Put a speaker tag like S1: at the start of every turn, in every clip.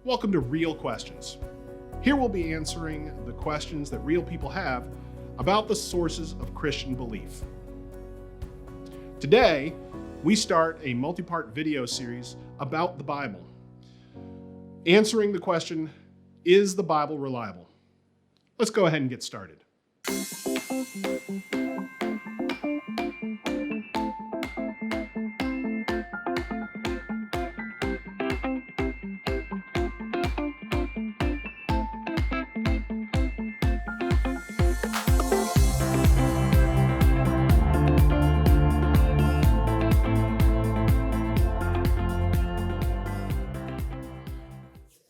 S1: Welcome to Real Questions. Here we'll be answering the questions that real people have about the sources of Christian belief. Today, we start a multi-part video series about the Bible, answering the question, is the Bible reliable? Let's go ahead and get started.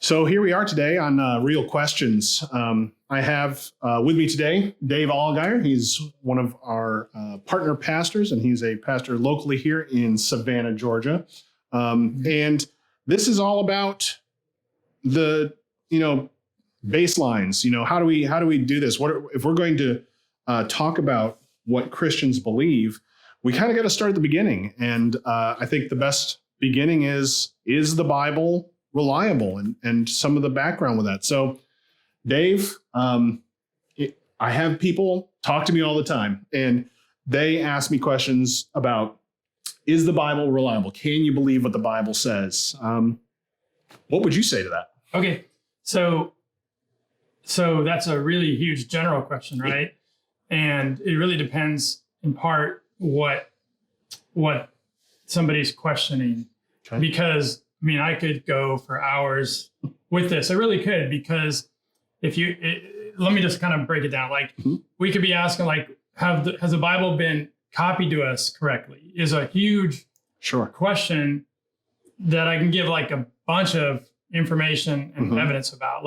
S1: So here we are today on Real Questions. I have with me today Dave Allgaier. He's one of our partner pastors, and he's a pastor locally here in Savannah, Georgia. And this is all about the baselines. How do we do this? If we're going to talk about what Christians believe? We kind of got to start at the beginning, and I think the best beginning is the Bible reliable, and some of the background with that. So, Dave, I have people talk to me all the time, and they ask me questions about, is the Bible reliable? Can you believe what the Bible says? What would you say to that?
S2: Okay, so that's a really huge general question, right? And it really depends in part what somebody's questioning, okay. Because I could go for hours with this. I really could, because let me just kind of break it down. We could be asking, has the Bible been copied to us correctly? Is a huge question that I can give a bunch of information and evidence about.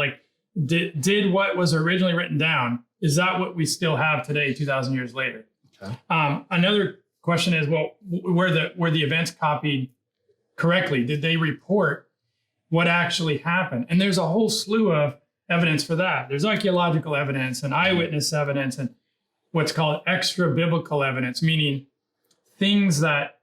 S2: Did what was originally written down, is that what we still have today, 2,000 years later? Okay. Another question is, were the events copied correctly? Did they report what actually happened? And there's a whole slew of evidence for that. There's archaeological evidence and eyewitness evidence and what's called extra biblical evidence, meaning things that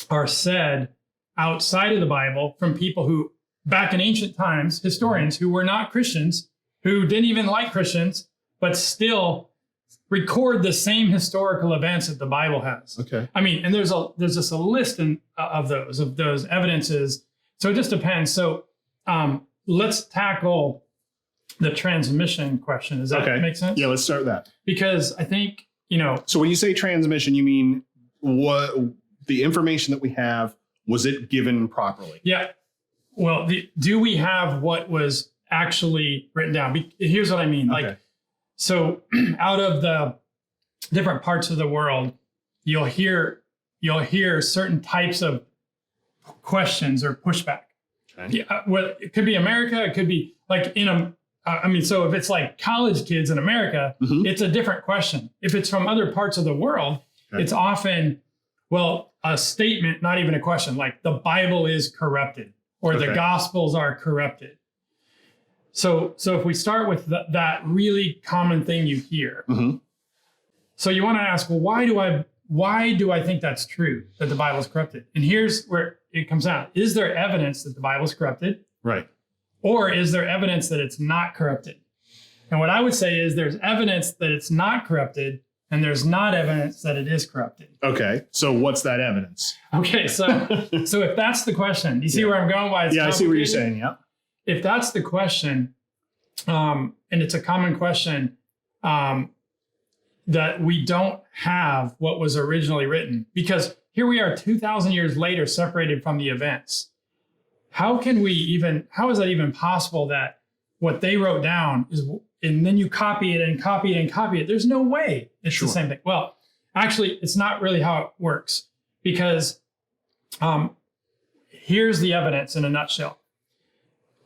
S2: are said outside of the Bible from people who, back in ancient times, historians who were not Christians, who didn't even like Christians, but still record the same historical events that the Bible has. Okay. And there's just a list of those evidences. So it just depends. So let's tackle the transmission question. Does that make sense?
S1: Yeah, let's start with that.
S2: Because I think,
S1: So when you say transmission, you mean what the information that we have, was it given properly?
S2: Yeah. Well, do we have what was actually written down? Here's what I mean. Okay. So out of the different parts of the world, you'll hear certain types of questions or pushback. Okay. Yeah, well, it could be America. It could be so if it's college kids in America, it's a different question. If it's from other parts of the world, it's often, a statement, not even a question, like the Bible is corrupted or the Gospels are corrupted. So if we start with that really common thing you hear, so you want to ask, why do I think that's true, that the Bible is corrupted? And here's where it comes out. Is there evidence that the Bible is corrupted?
S1: Right.
S2: Or is there evidence that it's not corrupted? And what I would say is there's evidence that it's not corrupted, and there's not evidence that it is corrupted.
S1: Okay. So what's that evidence?
S2: Okay. So if that's the question, you see where I'm going? Why it's
S1: I see what you're saying. Yeah.
S2: If that's the question, and it's a common question, that we don't have what was originally written, because here we are 2,000 years later, separated from the events. How is that even possible that what they wrote down is, and then you copy it and copy it and copy it? There's no way it's the same thing. Well, actually, it's not really how it works, because here's the evidence in a nutshell.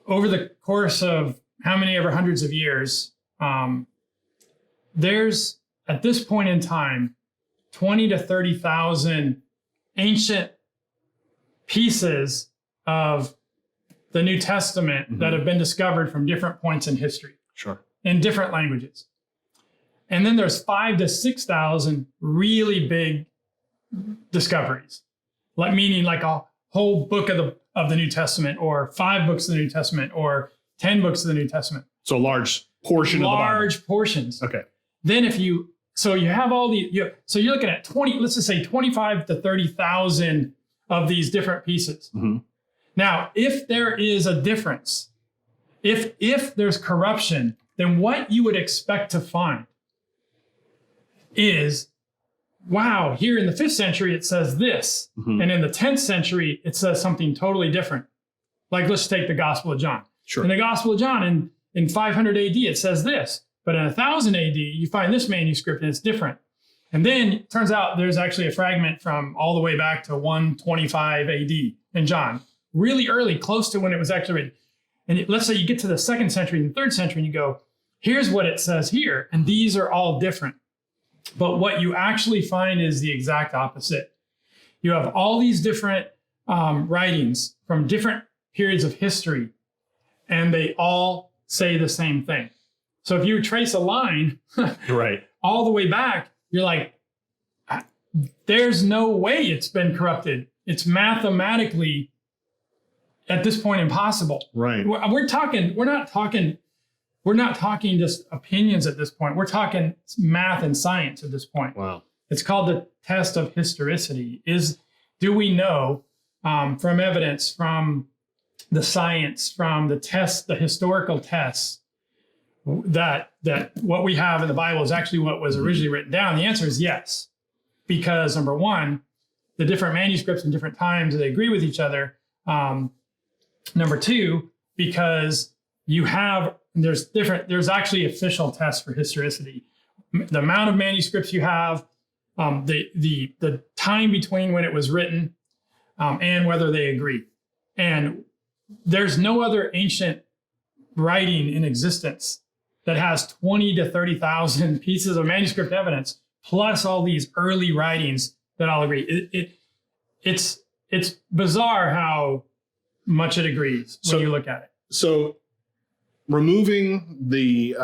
S2: Over the course of how many ever hundreds of years, there's, at this point in time, 20 to 30,000 ancient pieces of the New Testament that have been discovered from different points in history. Sure. In different languages. And then there's 5,000 to 6,000 really big discoveries, meaning a whole book of of the New Testament, or 5 books of the New Testament, or 10 books of the New Testament.
S1: So a large portion of the Bible.
S2: Large portions.
S1: Okay.
S2: Then you have all so you're looking at 20, let's just say 25 to 30,000 of these different pieces.
S1: Mm-hmm.
S2: Now, if there is a difference, if there's corruption, then what you would expect to find is, wow, here in the 5th century, it says this.
S1: Mm-hmm.
S2: And in the 10th century, it says something totally different. Like, let's take the Gospel of John.
S1: Sure.
S2: In the Gospel of John, in 500 AD, it says this. But in 1000 AD, you find this manuscript and it's different. And then it turns out there's actually a fragment from all the way back to 125 AD in John, really early, close to when it was actually written. And let's say you get to the 2nd century and the 3rd century and you go, here's what it says here. And these are all different. But what you actually find is the exact opposite. You have all these different writings from different periods of history, and they all say the same thing. So if you trace a line
S1: right
S2: all the way back, you're like, there's no way it's been corrupted. It's mathematically, at this point, impossible.
S1: Right.
S2: We're not talking just opinions at this point. We're talking math and science at this point.
S1: Wow.
S2: It's called the test of historicity. Do we know from evidence, from the science, from the tests, the historical tests, that what we have in the Bible is actually what was originally written down? The answer is yes. Because number one, the different manuscripts in different times, they agree with each other. Number two, because there's actually official tests for historicity. The amount of manuscripts you have, the time between when it was written, and whether they agree. And there's no other ancient writing in existence that has 20 to 30,000 pieces of manuscript evidence, plus all these early writings that all agree. It's bizarre how much it agrees when you look at it.
S1: So removing the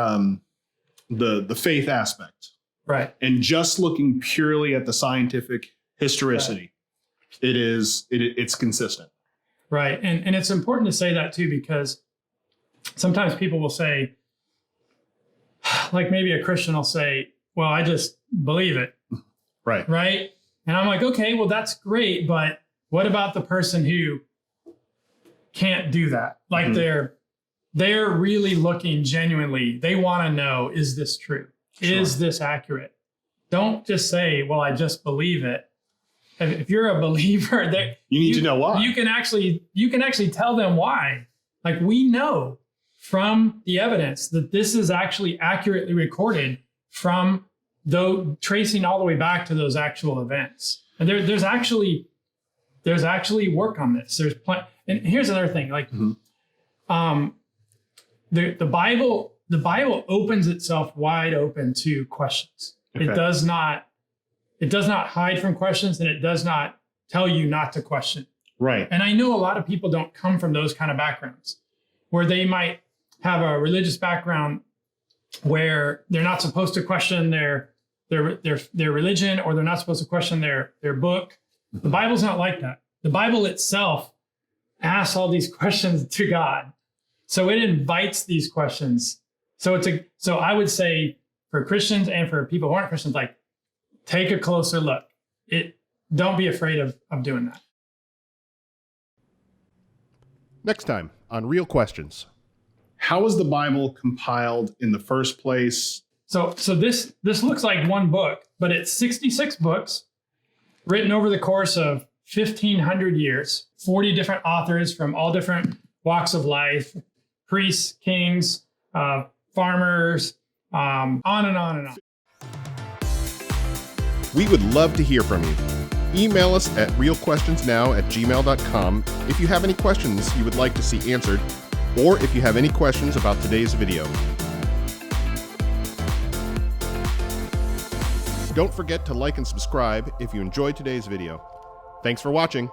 S1: faith aspect,
S2: right,
S1: and just looking purely at the scientific historicity, right, it's consistent.
S2: Right. And it's important to say that too, because sometimes people will say, like maybe a Christian will say, well, I just believe it.
S1: Right.
S2: Right. And I'm like, okay, well, that's great. But what about the person who can't do that? Like they're really looking genuinely. They want to know, is this true? Sure. Is this accurate? Don't just say, well, I just believe it. If you're a believer,
S1: you need to know why.
S2: You can actually tell them why. Like, we know from the evidence that this is actually accurately recorded from tracing all the way back to those actual events. And there's actually work on this. And here's another thing, like the Bible opens itself wide open to questions. Okay. It does not hide from questions, and it does not tell you not to question.
S1: Right.
S2: And I know a lot of people don't come from those kind of backgrounds, where they might have a religious background where they're not supposed to question their religion, or they're not supposed to question their book. The Bible's not like that. The Bible itself asks all these questions to God. So it invites these questions. So I would say, for Christians and for people who aren't Christians, like, take a closer look. Don't be afraid of doing that.
S1: Next time on Real Questions. How was the Bible compiled in the first place?
S2: So this looks like one book, but it's 66 books written over the course of 1,500 years, 40 different authors from all different walks of life, priests, kings, farmers, on and on and on.
S3: We would love to hear from you. Email us at realquestionsnow@gmail.com if you have any questions you would like to see answered, or if you have any questions about today's video. Don't forget to like and subscribe if you enjoyed today's video. Thanks for watching.